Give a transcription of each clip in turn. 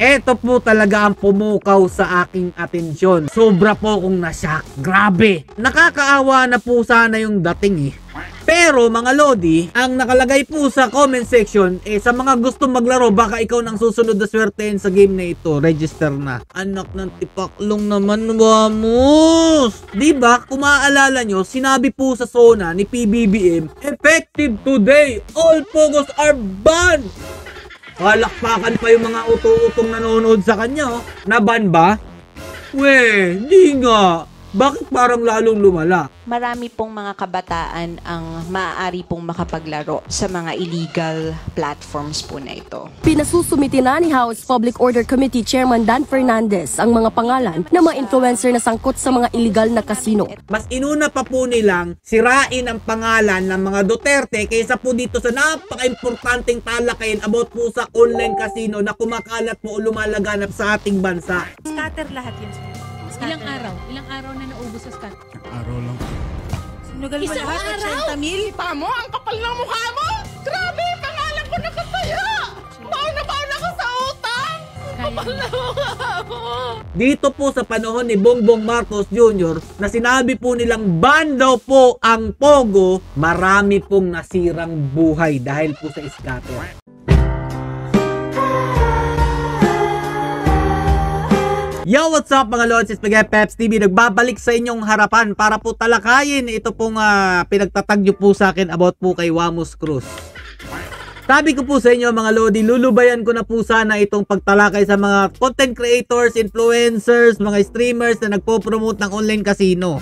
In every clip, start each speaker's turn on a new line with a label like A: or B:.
A: Eto po talaga ang pumukaw sa aking atensyon. Sobra po akong nashock. Grabe. Nakakaawa na po sana yung dating Pero mga Lodi, ang nakalagay po sa comment section, sa mga gustong maglaro, baka ikaw nang susunod na swertein sa game na ito, register na. Anak ng tipaklong naman, vamos! Diba, kung maaalala nyo, sinabi po sa Sona ni PBBM, effective today, all pogos are banned! Palakpakan pa yung mga uto-utong nanonood sa kanya, Naban ba? Weh, di nga. Bakit parang lalong lumala?
B: Marami pong mga kabataan ang maaari pong makapaglaro sa mga illegal platforms po na ito.
C: Pinasusumiti na ni House Public Order Committee Chairman Dan Fernandez ang mga pangalan ng mga influencer na sangkot sa mga illegal na casino.
A: Mas inuna pa po nilang sirain ang pangalan ng mga Duterte kaysa po dito sa napaka-importanting talakayin about po sa online casino na kumakalat po o lumalaganap sa ating bansa.
D: Scatter lahat yun, sir.
E: Ilang araw na naubos sa scat?
F: Araw lang.
D: Sinugal mo lahat at 80 mil?
G: Kita mo, ang kapal ng mukha mo! Grabe, pangalan ko nakataya! Baon na ako sa utang! Kapal na mukha mo!
A: Dito po sa panahon ni Bongbong Marcos Jr. na sinabi po nilang ban daw po ang Pogo, marami pong nasirang buhay dahil po sa scatter. Yo, what's up mga Lods? Spaghetti Peps TV nagbabalik sa inyong harapan para po talakayin ito pong pinagtatag nyo po sa akin about po kay Wamos Cruz. Sabi ko po sa inyo mga Lodi, lulubayan ko na po sana itong pagtalakay sa mga content creators, influencers, mga streamers na nagpo-promote ng online casino.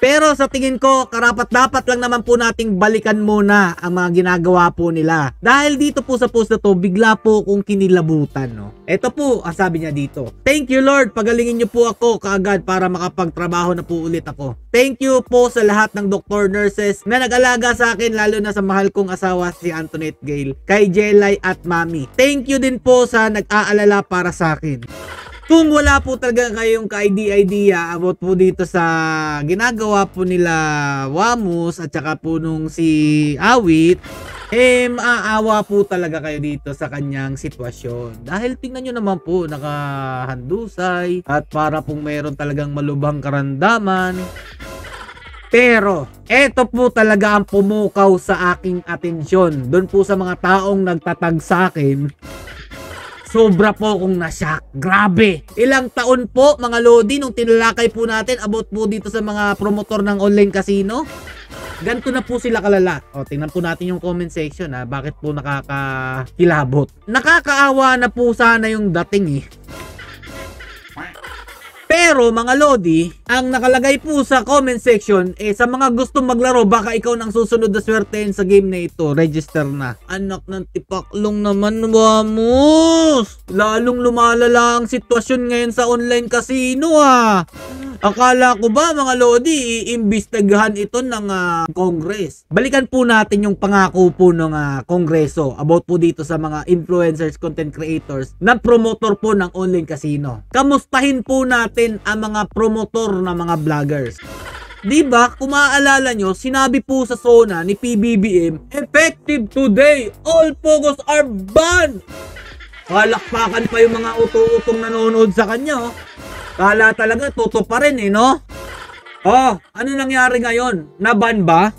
A: Pero sa tingin ko, karapat-dapat lang naman po nating balikan muna ang mga ginagawa po nila. Dahil dito po sa post na to, bigla po kong kinilabutan, Ito po, ang sabi niya dito. Thank you Lord, pagalingin niyo po ako kaagad para makapagtrabaho na po ulit ako. Thank you po sa lahat ng doctor, nurses na nag-alaga sa akin, lalo na sa mahal kong asawa si Antoinette Gale, kay Jelay at Mami. Thank you din po sa nag-aalala para sa akin. Kung wala po talaga kayong ka-idea about po dito sa ginagawa po nila Wamos at saka po nung si Awit, maaawa po talaga kayo dito sa kanyang sitwasyon. Dahil tingnan nyo naman po, nakahandusay at para pong mayroon talagang malubhang karamdaman. Pero, eto po talaga ang pumukaw sa aking atensyon. Doon po sa mga taong nagtatag sa akin, sobra po akong nashock. Grabe. Ilang taon po mga Lodi nung tinalakay po natin about po dito sa mga promotor ng online casino. Ganito na po sila kalala. O, tingnan po natin yung comment section bakit po nakakakilabot. Nakakaawa na po sana yung dating Pero mga Lodi, ang nakalagay po sa comment section, sa mga gustong maglaro, baka ikaw nang susunod na swertein sa game na ito, register na. Anak ng tipaklong naman, vamos! Lalong lumalala ang sitwasyon ngayon sa online casino Akala ko ba mga Lodi, iimbestigahan ito ng Congress. Balikan po natin yung pangako po ng Kongreso about po dito sa mga influencers, content creators na promotor po ng online casino. Kamustahin po natin ang mga promotor na mga vloggers. Diba, kung maaalala nyo, sinabi po sa Sona ni PBBM, effective today, all pogos are banned! Palakpakan pa yung mga uto-utong nanonood sa kanya Kala talaga, toto pa rin ano nangyari ngayon? Naban ba?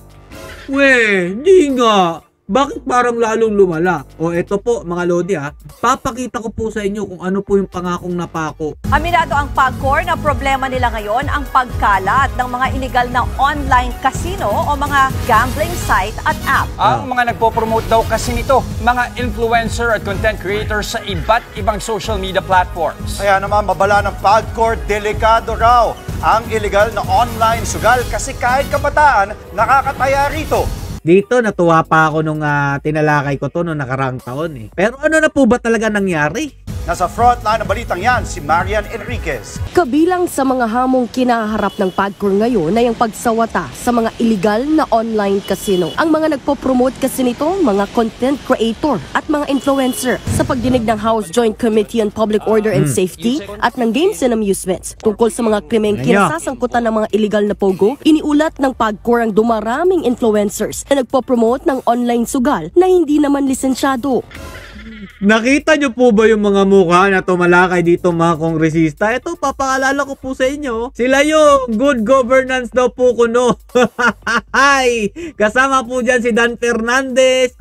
A: Weh, di nga. Bakit parang lalong lumala? Eto po mga Lodi papakita ko po sa inyo kung ano po yung pangakong napako.
H: Aminado ang PAGCOR na problema nila ngayon ang pagkalat ng mga illegal na online casino o mga gambling site at app.
I: Ang mga nagpo-promote daw kasi nito, mga influencer at content creators sa iba't ibang social media platforms.
J: Kaya naman babala ng PAGCOR, delikado raw ang illegal na online sugal kasi kahit kabataan nakakataya rito.
A: Dito, natuwa pa ako nung tinalakay ko to noong nakaraang taon Pero ano na po ba talaga nangyari?
J: Nasa frontline ng balitang yan, si Marian Enriquez.
C: Kabilang sa mga hamong kinaharap ng PAGCOR ngayon ay ang pagsawata sa mga illegal na online casino. Ang mga nagpo-promote kasi nito, mga content creator at mga influencer sa pagdinig ng House Joint Committee on Public Order and Safety at ng Games and Amusements. Tungkol sa mga krimeng kinasasangkutan ng mga illegal na pogo, iniulat ng PAGCOR ang dumaraming influencers na nagpo-promote ng online sugal na hindi naman lisensyado.
A: Nakita nyo po ba yung mga mukha na tumalakay dito mga kongresista? Ito, papaalala ko po sa inyo. Sila yung good governance daw po kuno. Kasama po dyan si Dan Fernandez.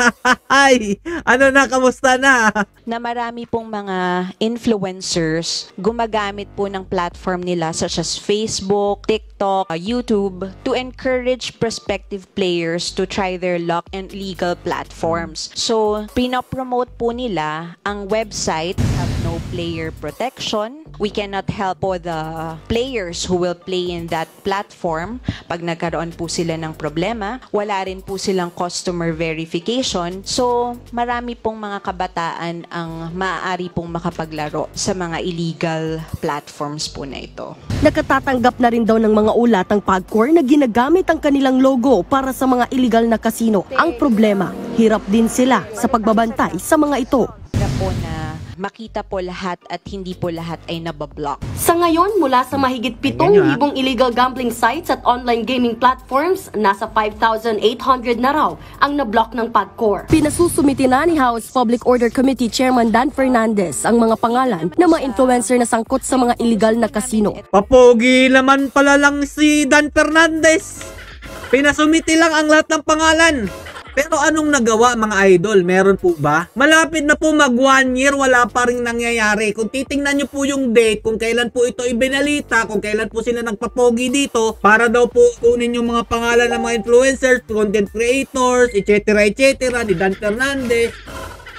A: Ano na, kamusta na?
B: Na marami pong mga influencers gumagamit po ng platform nila such as Facebook, TikTok, YouTube to encourage prospective players to try their luck in legal platforms. So, pinapromote po nila ang website have no player protection. We cannot help po the players who will play in that platform pag nagkaroon po sila ng problema. Wala rin po silang customer verification. So, marami pong mga kabataan ang maaari pong makapaglaro sa mga illegal platforms po na ito.
C: Nakatatanggap na rin daw ng mga ulat ang PAGCOR na ginagamit ang kanilang logo para sa mga illegal na kasino. Ang problema, hirap din sila sa pagbabantay sa mga ito.
B: Po na makita po lahat at hindi po lahat ay nabablock.
C: Sa ngayon, mula sa mahigit 7,000 illegal gambling sites at online gaming platforms, nasa 5,800 na raw ang nablock ng PAGCOR. Pinasusumiti na ni House Public Order Committee Chairman Dan Fernandez ang mga pangalan ng mga influencer na sangkot sa mga illegal na kasino.
A: Papogi naman pala lang si Dan Fernandez. Pinasumiti lang ang lahat ng pangalan. Pero anong nagawa mga idol? Meron po ba? Malapit na po mag 1 year, wala pa rin nangyayari. Kung titingnan nyo po yung date, kung kailan po ito ibinalita, kung kailan po sila nagpapogi dito, para daw po kunin yung mga pangalan ng mga influencers, content creators, etc. ni Dan Fernandez.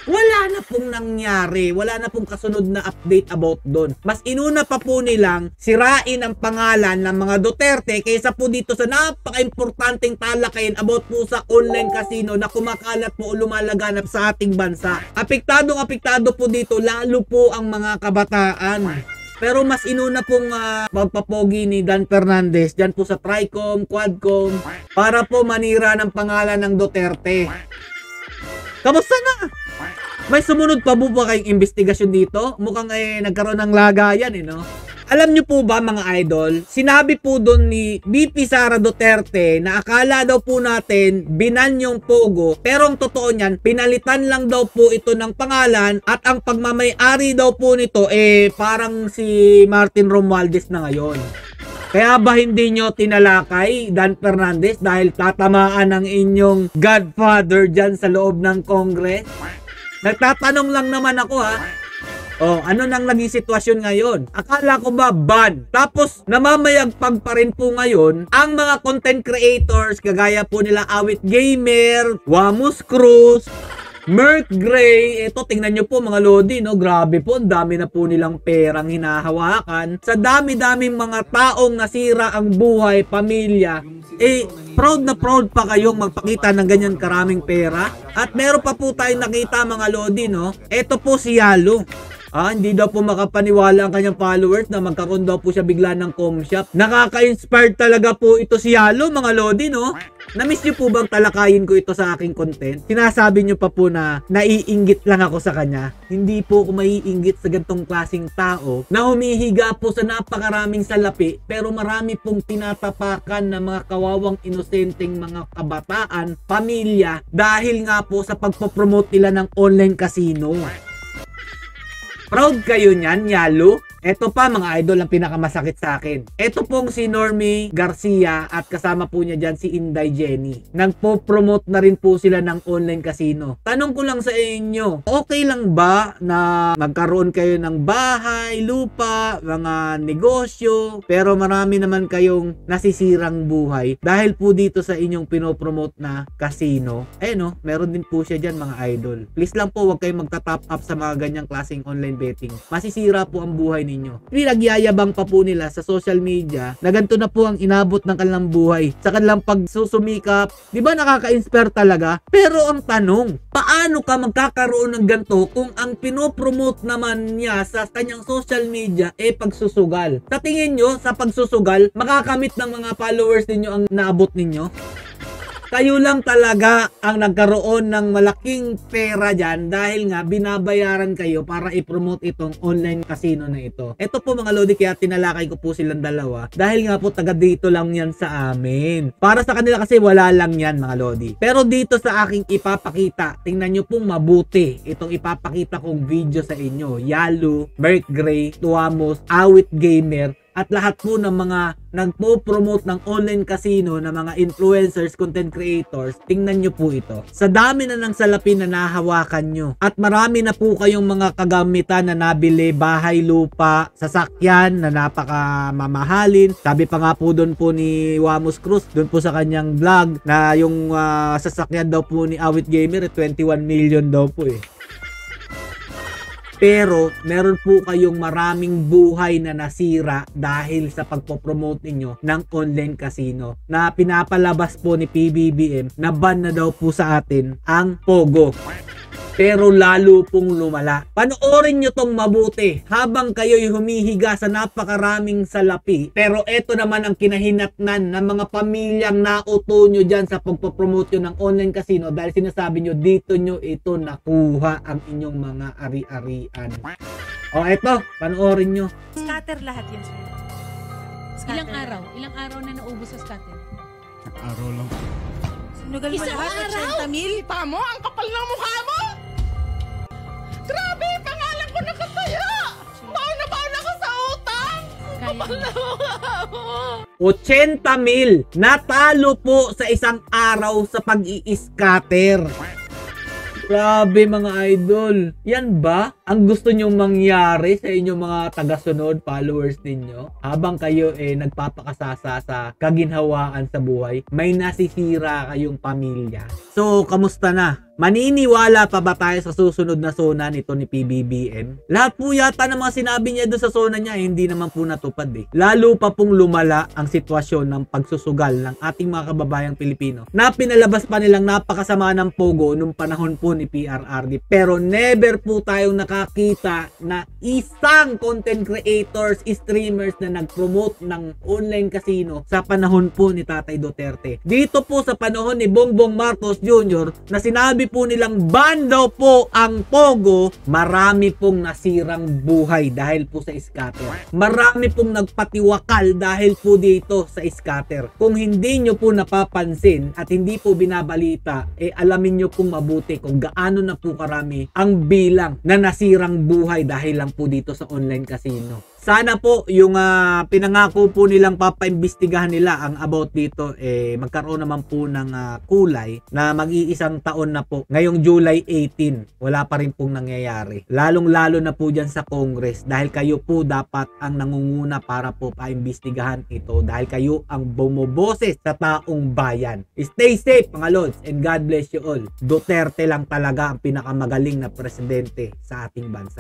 A: Wala na pong nangyari. Wala na pong kasunod na update about doon. Mas inuna pa po nilang sirain ang pangalan ng mga Duterte kaysa po dito sa napaka-importanting talakayin about po sa online casino na kumakalat po o lumalaganap sa ating bansa. Apektado po dito lalo po ang mga kabataan. Pero mas inuna pong pagpapogi ni Dan Fernandez dyan po sa Tricom, Quadcom para po manira ng pangalan ng Duterte. Kamusta na? May sumunod pa po ba kayong investigasyon dito? Mukhang nagkaroon ng lagayan no? Alam nyo po ba mga idol, sinabi po doon ni VP Sara Duterte na akala daw po natin binan yung Pogo, pero ang totoo niyan, pinalitan lang daw po ito ng pangalan at ang pagmamay-ari daw po nito parang si Martin Romualdez na ngayon. Kaya ba hindi nyo tinalakay Dan Fernandez dahil tatamaan ang inyong godfather dyan sa loob ng Congress? Nagtatanong lang naman ako ano nang naging sitwasyon ngayon? Akala ko ba ban? Tapos namamayagpag pa rin po ngayon ang mga content creators kagaya po nila Awit Gamer, Wamus Cruz, Merc Gray. Ito tingnan nyo po mga lodi no, grabe po, ang dami na po nilang perang hinahawakan. Sa dami-daming mga taong nasira ang buhay, pamilya, proud na proud pa kayong magpakita ng ganyan karaming pera. At meron pa po tayong nakita mga lodi no, ito po si Yalo. Hindi daw po makapaniwala ang kanyang followers na magkaroon daw po siya bigla ng comshop. Nakaka-inspired talaga po ito si Yalo mga lodi no. Na-miss nyo po bang talakayin ko ito sa aking content? Sinasabi nyo pa po na naiinggit lang ako sa kanya. Hindi po ako maiinggit sa gantong klaseng tao na humihiga po sa napakaraming salapi pero marami pong tinatapakan na mga kawawang inosenteng mga kabataan, pamilya dahil nga po sa pagpopromote nila ng online casino. Proud kayo niyan, Yalo? Ito pa mga idol ang pinakamasakit sa akin. Ito pong si Normie Garcia at kasama po niya dyan si Inday Jenny. Nagpo-promote na rin po sila ng online casino. Tanong ko lang sa inyo, okay lang ba na magkaroon kayo ng bahay, lupa, mga negosyo, pero marami naman kayong nasisirang buhay dahil po dito sa inyong pinopromote na casino? No, meron din po siya dyan mga idol. Please lang po huwag kayong magta-top up sa mga ganyang klaseng online betting. Masisira po ang buhay ninyo. Pinagyayabang pa po nila sa social media na ganito na po ang inabot ng kanilang buhay sa kanilang pagsusumikap. Di ba nakaka-inspire talaga? Pero ang tanong, paano ka magkakaroon ng ganito kung ang pinopromote naman niya sa kanyang social media pagsusugal? Sa tingin nyo, sa pagsusugal, makakamit ng mga followers ninyo ang naabot ninyo? Kayo lang talaga ang nagkaroon ng malaking pera dyan dahil nga binabayaran kayo para i-promote itong online casino na ito. Ito po mga lodi, kaya tinalakay ko po silang dalawa dahil nga po taga dito lang yan sa amin. Para sa kanila kasi wala lang yan mga lodi. Pero dito sa aking ipapakita, tingnan nyo pong mabuti itong ipapakita kong video sa inyo. Yalu, Merc Gray, Tuamos, Awit Gamer, at lahat po ng mga nagpo-promote ng online casino na mga influencers, content creators, tingnan nyo po ito. Sa dami na ng salapi na nahawakan nyo at marami na po kayong mga kagamitan na nabili, bahay, lupa, sasakyan na napakamamahalin. Sabi pa nga po doon po ni Wamos Cruz, doon po sa kanyang vlog na yung sasakyan daw po ni Awit Gamer 21 million daw po eh. Pero meron po kayong maraming buhay na nasira dahil sa pagpopromote ninyo ng online casino na pinapalabas po ni PBBM na ban na daw po sa atin ang Pogo. Pero lalo pong lumala. Panoorin nyo tong mabuti habang kayo'y humihiga sa napakaraming salapi. Pero eto naman ang kinahinatnan ng mga pamilyang nauto nyo dyan sa pagpopromote nyo ng online casino dahil sinasabi nyo dito nyo ito nakuha ang inyong mga ari-arian. O eto, panoorin nyo.
D: Scatter lahat yan, sir.
E: Ilang araw na naubos sa scatter?
F: Araw lang.
D: Sinugal mo lahat at 80 mil.
G: Kita mo, ang kapal ng mukha mo! Grabe, pangalan ko nakataya! Baon na ako sa utang! Kapal na mukha mo!
A: 80 mil natalo po sa isang araw sa pag-i-scatter. Grabe mga idol. Yan ba ang gusto nyong mangyari sa inyong mga tagasunod, followers ninyo? Habang kayo nagpapakasasa sa kaginhawaan sa buhay, may nasisira kayong pamilya. So, kamusta na? Maniniwala pa ba tayo sa susunod na sona nito ni PBBM? Lahat po yata ng mga sinabi niya doon sa sona niya, hindi naman po natupad eh. Lalo pa pong lumala ang sitwasyon ng pagsusugal ng ating mga kababayang Pilipino na pinalabas pa nilang napakasama ng Pogo nung panahon po ni PRRD. Pero never po tayong nakakita na isang content creators, streamers na nag-promote ng online casino sa panahon po ni Tatay Duterte. Dito po sa panahon ni Bongbong Marcos Jr. na sinabi po nilang ban daw po ang Pogo, marami pong nasirang buhay dahil po sa scatter. Marami pong nagpatiwakal dahil po dito sa scatter. Kung hindi nyo po napapansin at hindi po binabalita, alamin nyo pong mabuti kung gaano na po karami ang bilang na nasirang buhay dahil lang po dito sa online casino. Sana po yung pinangako po nilang papaimbestigahan nila ang about dito magkaroon naman po ng kulay na mag-iisang taon na po. Ngayong July 18, wala pa rin pong nangyayari. Lalong-lalo na po dyan sa Congress dahil kayo po dapat ang nangunguna para po paimbestigahan ito dahil kayo ang bumoboses sa taong bayan. Stay safe mga lords and God bless you all. Duterte lang talaga ang pinakamagaling na presidente sa ating bansa.